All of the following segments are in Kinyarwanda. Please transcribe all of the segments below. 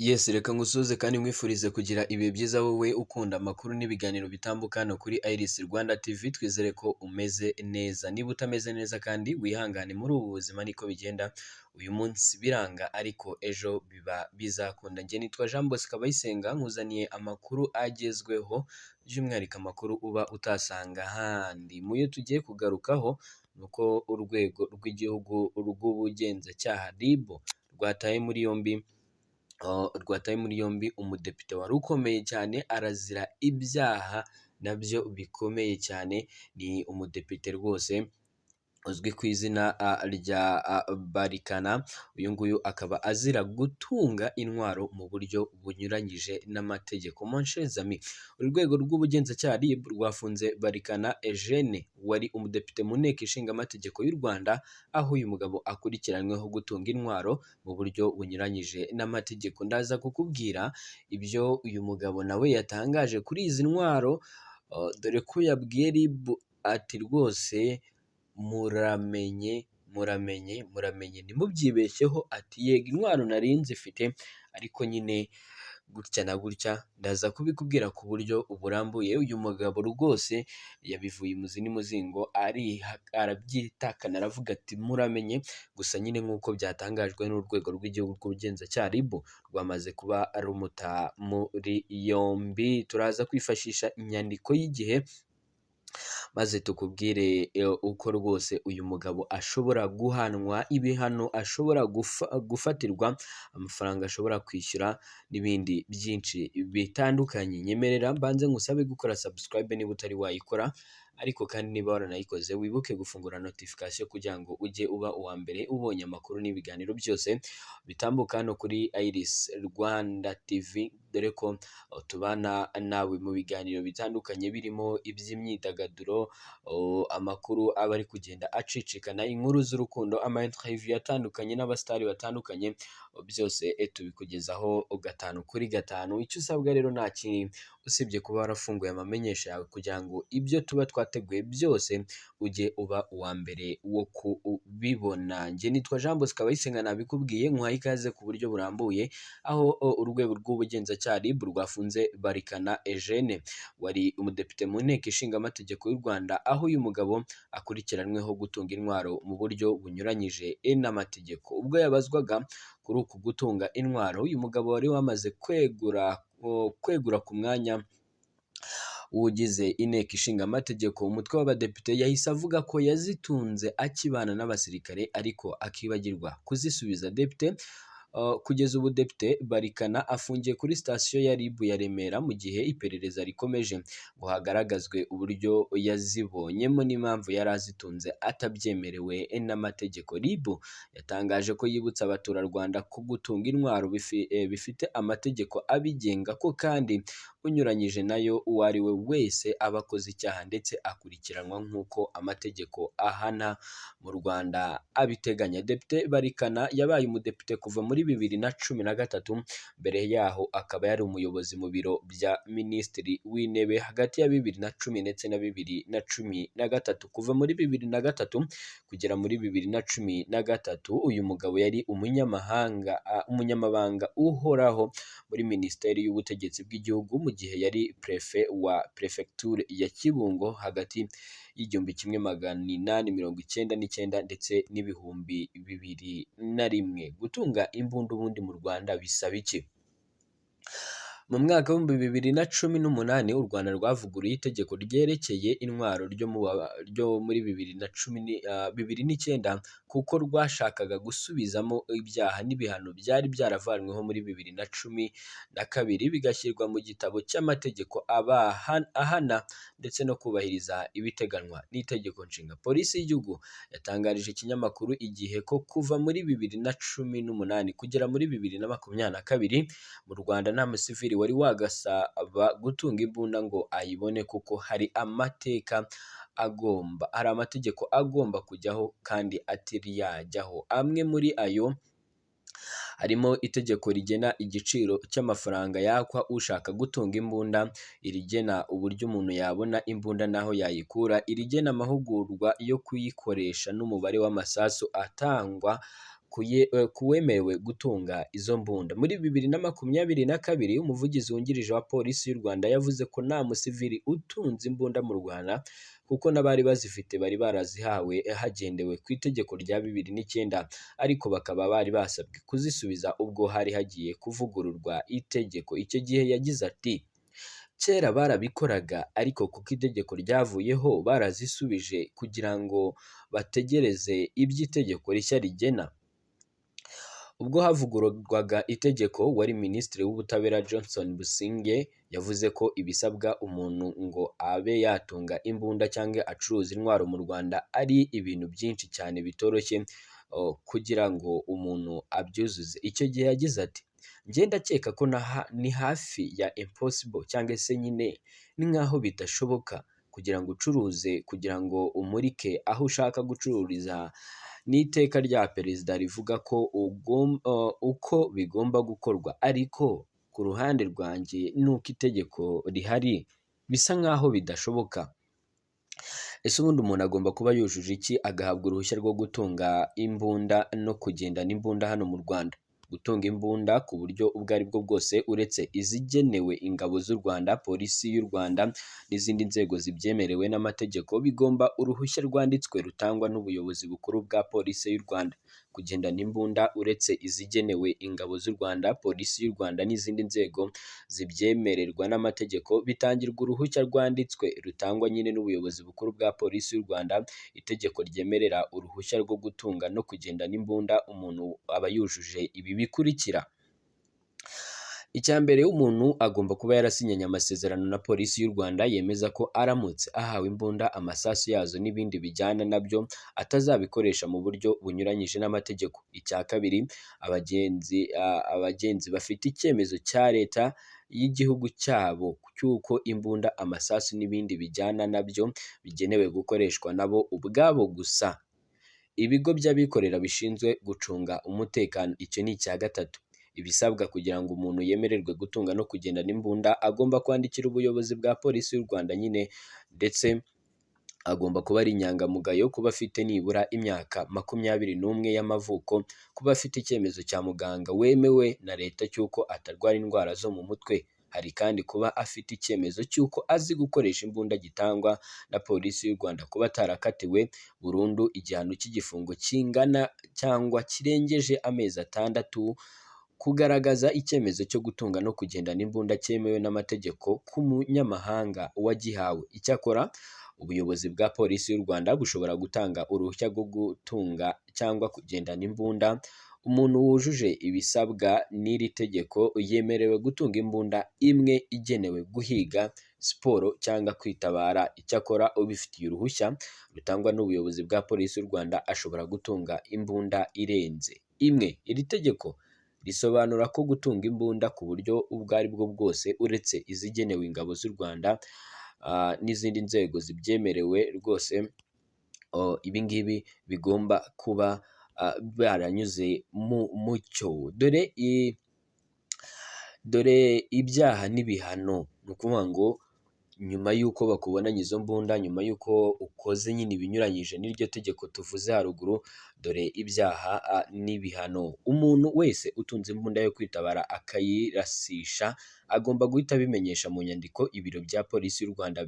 Yes, reka ngusuhuze kandi nkwifurize kugira ibihe byiza wowe ukunda amakuru n'ibiganiro bitambuka hano kuri Iris Rwanda TV. Twizere ko umeze neza. Niba utameze neza kandi wihangane, muri ubu buzima niko bigenda. Uyu munsi biranga ariko ejo biba bizakunda. Njye nitwa Jean Bosco Kabayisenga, nkuzaniye amakuru agezweho, by'umwihariko amakuru uba utasanga ahandi. Mu yo tugiye kugarukaho ni uko urwego rw'igihugu rw'ubugenzacyaha RIB rwataye muri yombi umudepite wari ukomeye cyane arazira ibyaha nabyo bikomeye cyane. Ni umudepite rwose uzwi ku izina rya Barikana. Uyu nguyu akaba azira gutunga intwaro mu buryo bunyuranyije n'amategeko. Monshezami, urwego rw'ubugenzacyaha RIB rwafunze Barikana Eugene wari umudepite mu nteko ishinga amategeko y'u Rwanda, aho uyu mugabo akurikiranyweho gutunga intwaro mu buryo bunyuranyije n'amategeko. Ndaza kukubwira ibyo uyu mugabo nawe yatangaje kuri izi ntwaro, dore ko yabwiye RIB ati rwose muramenye ntimubyibeshyeho, ati yego intwaro nari nzifite ariko nyine gutya na gutya. Ndaza kubikubwira ku buryo burambuye. Uyu mugabo rwose yabivuye imuzi n'umuzingo, arabyitakana aravuga ati muramenye. Gusa nyine nk'uko byatangajwe n'urwego rw'igihugu rw'ubugenzacyaha RIB, rwamaze kuba rumuta muri yombi. Turaza kwifashisha inyandiko y'igihe maze tukubwire uko rwose uyu mugabo ashobora guhanwa, ibihano ashobora gufatirwa, amafaranga ashobora kwishyura n'ibindi byinshi bitandukanye. Nyemerera mbanze ngusabe gukora subscribe niba utari wayikora, ariko kandi niba waranayikoze wibuke gufungura notification kugira ngo ujye uba uwa mbere ubonye amakuru n'ibiganiro byose bitambuka hano kuri Iris Rwanda TV, dore ko tubana nawe mu biganiro bitandukanye birimo iby'imyidagaduro, amakuru aba ari kugenda acicikana, inkuru z'urukundo, ama interview atandukanye n'abasitari batandukanye, byose tubikugezaho gatanu kuri gatanu. Icyo usabwa rero nta kintu usibye kuba warafunguye amamenyesha yawe kugira ngo ibyo tuba twateguye byose ujye uba uwa mbere wo kubibona. Njye nitwa Jean Bosco Kabayisenga, nabikubwiye nkwaye ikaze ku buryo burambuye, aho urwego rw'ubugenzacyaha RIB rwafunze Barikana Eugene wari umudepite mu nteko ishinga amategeko y'u Rwanda, aho uyu mugabo akurikiranyweho gutunga intwaro mu buryo bunyuranyije n'amategeko. Ubwo yabazwaga kuri uku gutunga intwaro, uyu mugabo wari wamaze kwegura ku mwanya w'ugize inteko ishinga amategeko, umutwe w'abadepite, yahise avuga ko yazitunze akibana n'abasirikare ariko akibagirwa kuzisubiza. Kugeza ubu Depite Barikana afungiye kuri sitasiyo ya RIB ya Remera mu gihe iperereza rikomeje ngo hagaragazwe uburyo yazibonyemo n'impamvu yari azitunze atabyemerewe n'amategeko. RIB yatangaje ko yibutsa abaturarwanda ko gutunga intwaro bifite amategeko abigenga, ko kandi unyuranyije nayo uwo ari we wese aba akoze icyaha ndetse akurikiranwa nk'uko amategeko ahana mu Rwanda abiteganya. Depite Barikana yabaye umudepite kuva muri 2013, mbere yaho akaba yari umuyobozi mu biro bya minisitiri w'intebe hagati ya 2010 ndetse na 2013. Kuva muri 2003 kugera muri 2013 uyu mugabo yari umunyamabanga uhoraho muri minisiteri y'ubutegetsi bw'igihugu mu gihe yari prefe wa prefecture ya Kibungo hagati y'1899 ndetse n'ibihumbi 2001. Gutunga imbunda ubundi mu Rwanda bisaba iki? Mu mwaka w'ibihumbi 2018 u Rwanda rwavuguruye itegeko ryerekeye intwaro ryo muri 2009 kuko rwashakaga gusubizamo ibyaha n'ibihano byari byaravanyweho muri 2012 bigashyirwa mu gitabo cy'amategeko ahana ndetse no kubahiriza ibiteganywa n'itegeko nshinga. Polisi y'igihugu yatangarije ikinyamakuru Igihe ko kuva muri 2018 kugera muri 2022 mu Rwanda nta musivili wari wagasaba gutunga imbunda ngo ayibone, kuko hari amategeko agomba kujyaho kandi atari yajyaho. Amwe muri ayo harimo itegeko rigena igiciro cy'amafaranga yakwa ushaka gutunga imbunda, irigena uburyo umuntu yabona imbunda n'aho yayikura, irigena amahugurwa yo kuyikoresha n'umubare w'amasasu atangwa kuwemerewe gutunga izo mbunda. Muri 2022 umuvugizi wungirije wa polisi y'u Rwanda yavuze ko nta musivili utunze imbunda mu Rwanda kuko n'abari bazifite bari barazihawe hagendewe ku itegeko rya 2009 ariko bakaba bari basabwe kuzisubiza ubwo hari hagiye kuvugururwa itegeko. Icyo gihe yagize ati kera barabikoraga ariko kuko itegeko ryavuyeho barazisubije kugira ngo bategereze ibyo itegeko rishya rigena. Ubwo havugururwaga itegeko wari Minisitiri w'Ubutabera Johnson Businge yavuze ko ibisabwa umuntu ngo abe yatunga imbunda cyangwa acuruza intwaro mu Rwanda ari ibintu byinshi cyane bitoroshye kugira ngo umuntu abyuzuze. Icyo gihe yagize ati njye ndakeka ko ni hafi ya impossible cyangwa se nyine ni nk'aho bidashoboka kugira ngo ucuruze, kugira ngo umurike aho ushaka gucururiza. N'iteka rya perezida rivuga ko uko bigomba gukorwa, ariko ku ruhande rwanjye nuko itegeko rihari bisa nk'aho bidashoboka. Ese ubundi umuntu agomba kuba yujuje iki agahabwa uruhushya rwo gutunga imbunda no kugendana imbunda hano mu Rwanda? Gutunga imbunda ku buryo ubwo ari bwo bwose uretse izigenewe ingabo z'u Rwanda, polisi y'u Rwanda n'izindi nzego zibyemerewe n'amategeko bigomba uruhushya rwanditswe rutangwa n'ubuyobozi bukuru bwa polisi y'u Rwanda. Kugendana imbunda uretse izigenewe ingabo z'u Rwanda, polisi y'u Rwanda n'izindi nzego zibyemererwa n'amategeko bitangirwa uruhushya rwanditswe rutangwa nyine n'ubuyobozi bukuru bwa polisi y'u Rwanda. Itegeko ryemerera uruhushya rwo gutunga no kugendana imbunda umuntu aba yujuje ibi bikurikira. Icya mbere, umuntu agomba kuba yarasinyanye amasezerano na polisi y'u Rwanda yemeza ko aramutse ahawe imbunda, amasasu yazo n'ibindi bijyana nabyo atazabikoresha mu buryo bunyuranyije n'amategeko. Icya kabiri, abagenzi bafite icyemezo cya leta y'igihugu cyabo cy'uko imbunda, amasasu n'ibindi bijyana nabyo bigenewe gukoreshwa nabo ubwabo gusa. Ibigo by'abikorera bishinzwe gucunga umutekano. Icyo ni icya gatatu. Ibisabwa kugira ngo umuntu yemererwe gutunga no kugendana imbunda, agomba kwandikira ubuyobozi bwa polisi y'u Rwanda nyine, ndetse agomba kuba ari inyangamugayo, kuba afite nibura imyaka 21 y'amavuko, kuba afite icyemezo cya muganga wemewe na leta cy'uko atarwara indwara zo mu mutwe. Hari kandi kuba afite icyemezo cy'uko azi gukoresha imbunda gitangwa na polisi y'u Rwanda, kuba atarakatiwe burundu igihano cy'igifungo kingana cyangwa kirengeje amezi 6, kugaragaza icyemezo cyo gutunga no kugendana imbunda cyemewe n'amategeko ku munyamahanga wagihawe. Icyakora ubuyobozi bwa polisi y'u Rwanda bushobora gutanga uruhushya rwo gutunga cyangwa kugendana imbunda. Umuntu wujuje ibisabwa n'iri tegeko yemerewe gutunga imbunda imwe igenewe guhiga, siporo cyangwa kwitabara. Icyakora ubifitiye uruhushya rutangwa n'ubuyobozi bwa polisi y'u Rwanda ashobora gutunga imbunda irenze imwe. Iri tegeko risobanura ko gutunga imbunda ku buryo ubwo ari bwo bwose uretse izigenewe ingabo z'u Rwanda n'izindi nzego zibyemerewe rwose, ibi ngibi bigomba kuba baranyuze mu mucyo. Dore ibyaha n'ibihano. Ni ukuvuga ngo nyuma y'uko bakubonanye izo mbunda, nyuma y'uko ukoze nyine ibinyuranyije n'iryo tegeko tuvuze haruguru, dore ibyaha n'ibihano. Umuntu wese utunze imbunda yo kwitabara akayirasisha agomba guhita abimenyesha mu nyandiko ibiro bya polisi y'u Rwanda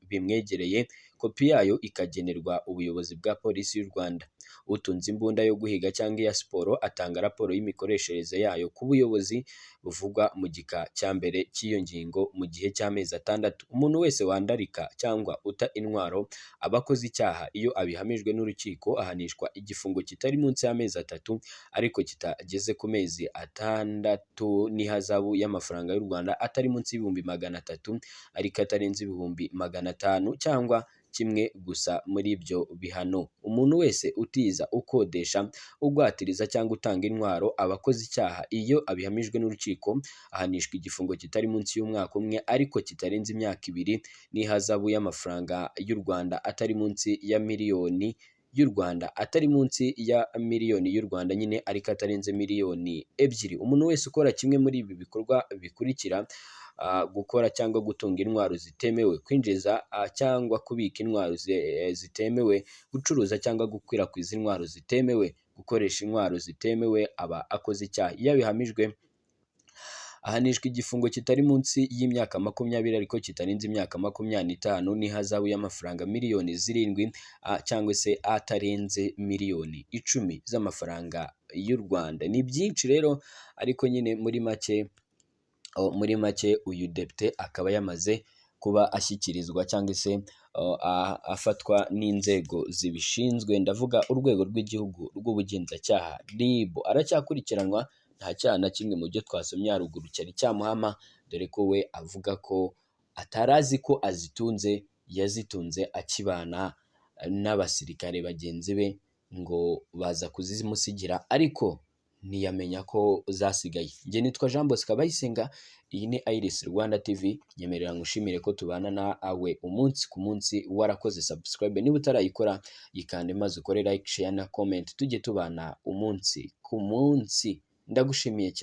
bimwegereye, kopi yayo ikagenerwa ubuyobozi bwa polisi y'u Rwanda. Utunze imbunda yo guhiga cyangwa iya siporo atanga raporo y'imikoreshereze yayo ku buyobozi buvugwa mu gika cya mbere cy'iyo ngingo mu gihe cy'amezi 6. Umuntu wese wandarika cyangwa uta intwaro aba akoze icyaha. Iyo abihamijwe n'urukiko ahanishwa igifungo kitari munsi y'amezi 3 ariko kitageze ku mezi 6 n'ihazabu y'amafaranga y'u Rwanda atari munsi y'ibihumbi 300 ariko atarenze ibihumbi 500 cyangwa kimwe gusa muri ibyo bihano. Umuntu wese utiza, ukodesha, ugwatiriza cyangwa utanga intwaro aba akoze icyaha. Iyo abihamijwe n'urukiko ahanishwa igifungo kitari munsi y'umwaka umwe ariko kitarenze imyaka 2 n'ihazabu y'amafaranga y'u Rwanda atari munsi ya miliyoni y'u Rwanda atari munsi ya miliyoni y'u Rwanda nyine, ariko atarenze miliyoni ebyiri. Umuntu wese ukora kimwe muri ibi bikorwa bikurikira: gukora cyangwa gutunga intwaro zitemewe, kwinjiza cyangwa kubika intwaro zitemewe, gucuruza cyangwa gukwirakwiza intwaro zitemewe, gukoresha intwaro zitemewe, aba akoze icyaha. Iyo abihamijwe ahanishwa igifungo kitari munsi y'imyaka 20 ariko kitarenze imyaka 25 n'ihazabu y'amafaranga miliyoni 7 cyangwa se atarenze miliyoni 10 z'amafaranga y'u Rwanda. Ni byinshi rero, ariko nyine muri make uyu depite akaba yamaze kuba ashyikirizwa cyangwa se afatwa n'inzego zibishinzwe, ndavuga urwego rw'igihugu rw'ubugenzacyaha RIB. Aracyakurikiranwa, nta cyaha na kimwe mu byo twasomye haruguru cyari cyamuhama, dore ko we avuga ko atarazi ko azitunze, yazitunze akibana n'abasirikare bagenzi be, ngo baza kuzimusigira ariko ntiyamenya ko zasigaye. Njye nitwa Jean Bosco Abayisenga, iyi ni Iris Rwanda TV. Nyemerera ngushimire ko tubana nawe umunsi ku munsi. Warakoze subscribe niba utarayikora, yikande maze ukore like, share na comment, tujye tubana umunsi ku munsi. Ndagushimiye cyane.